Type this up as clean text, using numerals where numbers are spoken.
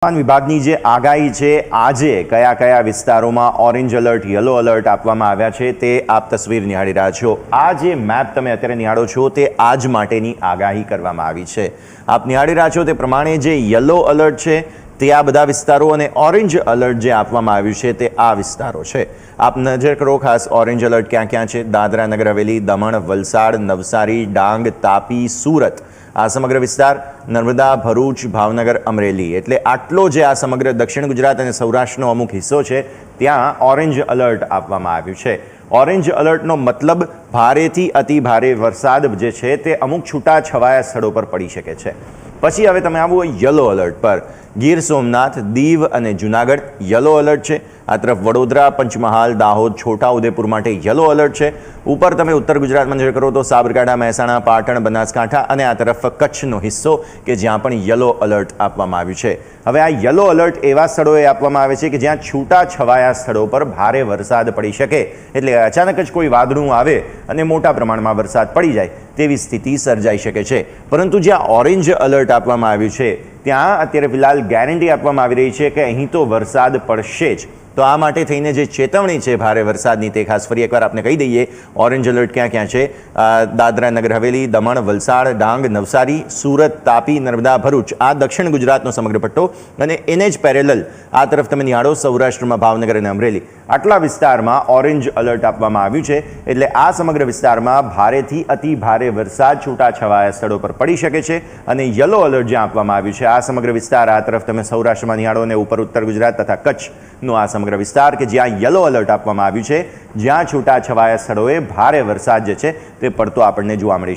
હવામાન વિભાગની જે આગાહી છે આજે કયા કયા વિસ્તારોમાં ઓરેન્જ એલર્ટ યલો એલર્ટ આપવામાં આવ્યા છે તે આપ તસવીર નિહાળી રહ્યા છો। આ જે મેપ તમે અત્યારે નિહાળો છો તે આજ માટેની આગાહી કરવામાં આવી છે। આપ નિહાળી રહ્યા છો તે પ્રમાણે જે યલો એલર્ટ છે તે આ બધા વિસ્તારો અને ઓરેન્જ એલર્ટ જે આપવામાં આવ્યું છે તે આ વિસ્તારો છે। આપ નજર કરો ખાસ ઓરેન્જ એલર્ટ ક્યાં ક્યાં છે। દાદરા નગર હવેલી, દમણ, વલસાડ, નવસારી, ડાંગ, તાપી, સુરત, આ સમગ્ર વિસ્તાર, નર્મદા, ભરૂચ, ભાવનગર, અમરેલી, એટલે આટલો જે આ સમગ્ર દક્ષિણ ગુજરાત અને સૌરાષ્ટ્રનો અમુક હિસ્સો છે ત્યાં ઓરેન્જ એલર્ટ આપવામાં આવ્યું છે। ઓરેન્જ એલર્ટનો મતલબ ભારેથી અતિ ભારે વરસાદ જે છે તે અમુક છૂટા છવાયા સ્થળો પર પડી શકે છે। પછી હવે તમે આવો યલો એલર્ટ પર। ગીર સોમનાથ, દીવ અને જૂનાગઢ યલો એલર્ટ છે। આ તરફ વડોદરા, પંચમહાલ, દાહોદ, છોટાઉદેપુર માટે યલો એલર્ટ છે। ઉપર તમે ઉત્તર ગુજરાતમાં નજર કરો તો સાબરકાંઠા, મહેસાણા, પાટણ, બનાસકાંઠા અને આ તરફ કચ્છનો હિસ્સો કે જ્યાં પણ યલો એલર્ટ આપવામાં આવ્યું છે। હવે આ યલો એલર્ટ એવા સ્થળોએ આપવામાં આવે છે કે જ્યાં છૂટા છવાયા સ્થળો પર ભારે વરસાદ પડી શકે, એટલે અચાનક જ કોઈ વાદળું આવે અને મોટા પ્રમાણમાં વરસાદ પડી જાય તેવી સ્થિતિ સર્જાઈ શકે છે। પરંતુ જ્યાં ઓરેન્જ એલર્ટ આપવામાં આવ્યું છે ત્યાં અત્યારે ફિલહાલ ગેરંટી આપવામાં આવી રહી છે કે અહીં તો વરસાદ પડશે જ। તો આ માટે થઈને જે ચેતવણી છે ભારે વરસાદની તે ખાસ ફરી એકવાર આપણે કહી દઈએ। ઓરેન્જ એલર્ટ ક્યાં ક્યાં છે? દાદરા નગર હવેલી, દમણ, વલસાડ, ડાંગ, નવસારી, સુરત, તાપી, નર્મદા, ભરૂચ, આ દક્ષિણ ગુજરાતનો સમગ્ર પટ્ટો અને એને જ પેરેલલ આ તરફ તમે નિહાળો સૌરાષ્ટ્રમાં ભાવનગર અને અમરેલી, આટલા વિસ્તારમાં ઓરેન્જ એલર્ટ આપવામાં આવ્યું છે। એટલે આ સમગ્ર વિસ્તારમાં ભારેથી અતિ ભારે વરસાદ છૂટાછવાયા સ્થળો પર પડી શકે છે અને યલો એલર્ટ જ્યાં આપવામાં આવ્યું છે આ સમગ્ર વિસ્તાર, આ તરફ તમે સૌરાષ્ટ્રમાં નિહાળો અને ઉપર ઉત્તર ગુજરાત તથા કચ્છનો આ સમગ્ર વિસ્તાર કે જ્યાં યલો એલર્ટ આપવામાં આવ્યું છે, જ્યાં છૂટાછવાયા સ્થળોએ ભારે વરસાદ જે છે તે પડતો આપણને જોવા મળી